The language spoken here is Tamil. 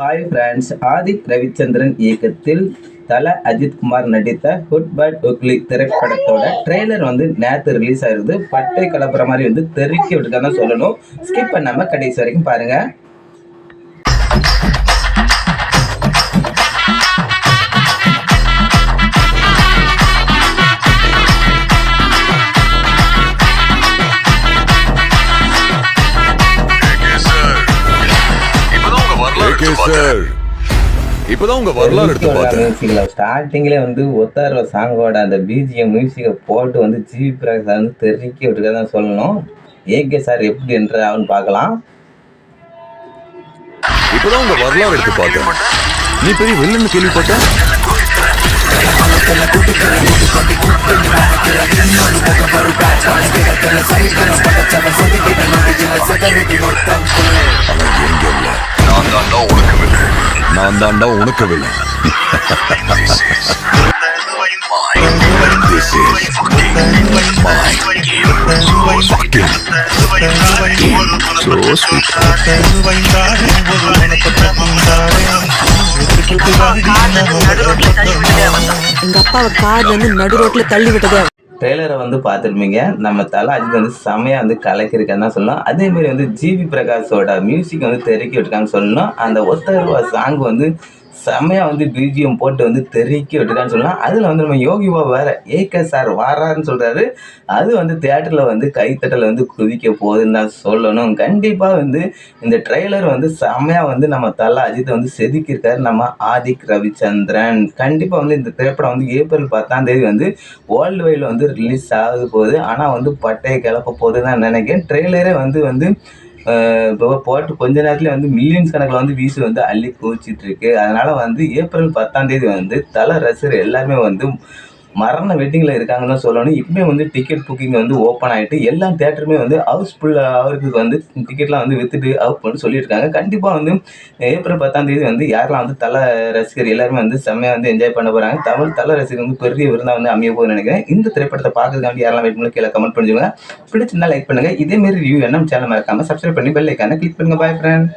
ஹாய் ஃப்ரெண்ட்ஸ், ஆதிக் ரவிச்சந்திரன் இயக்கத்தில் தல அஜித் குமார் நடித்த குட் பேட் உக்லி திரைப்படத்தோட ட்ரெய்லர் வந்து நேற்று ரிலீஸ் ஆயிருது. பட்டை கலப்புற மாதிரி வந்து தெறிக்கி விட்டுருக்காங்க சொல்லணும். ஸ்கிப் பண்ணாம கடைசி வரைக்கும் பாருங்க. இப்பதான் உங்க வரலாறு எடுத்து பார்த்தேன். ஸ்டார்டிங்லேயே வந்து ஒத்தார சாங்கோட அந்த பிஜிஎம் மியூசிக்கை போட்டு வந்து ஜிவி பிரகாஷ் வந்து தெறிக்கி விட்டுருக்கதான் சொல்லணும். ஏகே சார் எப்படி என்று அவன் பார்க்கலாம். இப்பதான் உங்க வரலாறு எடுத்து பார்த்தேன். நீ பெரிய வில்லன்னு கேள்விப்பட்ட. நான் தாண்டா உனக்கு வில்லை. This is my fucking so sweet. எங்க அப்பாவை கார்ல இருந்து நடு ரோட்ல தள்ளி விட்டது. ட்ரெய்லரை வந்து பார்த்துருப்பீங்க. நம்ம தலை அஜித் வந்து செமையாக வந்து கலக்கிருக்கேன்னு தான் சொல்லணும். அதேமாரி வந்து ஜிவி பிரகாஷோட மியூசிக் வந்து தெறிக்கி விட்டுருக்கான்னு சொல்லணும். அந்த ஒத்தருவா சாங் வந்து செமையாக வந்து பிஜிஎம் போட்டு வந்து தெறிக்கி விட்டுருக்கான்னு சொல்லலாம். அதில் வந்து நம்ம யோகிபா வேறு ஏகே சார் வாராருன்னு சொல்கிறாரு. அது வந்து தியேட்டரில் வந்து கைத்தட்டல் வந்து குதிக்க போகுதுன்னு தான் சொல்லணும். கண்டிப்பாக வந்து இந்த ட்ரெய்லர் வந்து செமையாக வந்து நம்ம தலை அஜித்தை வந்து செதுக்கியிருக்காரு நம்ம ஆதிக் ரவிச்சந்திரன். கண்டிப்பாக வந்து இந்த திரைப்படம் வந்து ஏப்ரல் 10 வந்து வேர்ல்டு வைடில் வந்து ரிலீஸ் ஆகுது போகுது. ஆனால் வந்து பட்டையை கிளப்ப போகுது தான் நினைக்கிறேன். ட்ரெய்லரே வந்து இப்போ போட்டு கொஞ்ச நேரத்தில் வந்து மில்லியன்ஸ் கணக்கில் வந்து வீசு வந்து அள்ளி குவிச்சிட்டு இருக்கு. அதனால வந்து ஏப்ரல் 10 வந்து தலை ரசிகர் எல்லாருமே வந்து மரண வெட்டிங்கில் இருக்காங்கன்னு தான் சொல்லணும். இப்போமே வந்து டிக்கெட் புக்கிங் வந்து ஓப்பன் ஆகிட்டு எல்லா தேட்டருமே வந்து ஹவுஸ்ஃபுல் அவருக்கு வந்து டிக்கெட்லாம் வந்து விற்றுட்டு அவுட் பண்ணி சொல்லியிருக்காங்க. கண்டிப்பாக வந்து ஏப்ரல் 10 வந்து யாரெல்லாம் வந்து தலை ரசிகர் எல்லாருமே வந்து செம்மையாக வந்து என்ஜாய் பண்ண போகிறாங்க. தலை ரசிகர் வந்து பெரிய விருந்தாக வந்து அமைய போகுதுன்னு நினைக்கிறேன். இந்த திரைப்படத்தை பார்க்கறதுக்காண்டி யாரெல்லாம் வெயிட் பண்ணி கீழே கமெண்ட் பண்ணிடுங்க. பிடிச்சிருந்தா லைக் பண்ணுங்கள். இதேமாரி ரிவ்யூ என்ன சேனல் மறக்காமல் சப்ஸ்கிரைப் பண்ணி பெல் ஐக்கானை கிளிக் பண்ணுங்கள். பாய் ஃப்ரெண்ட்.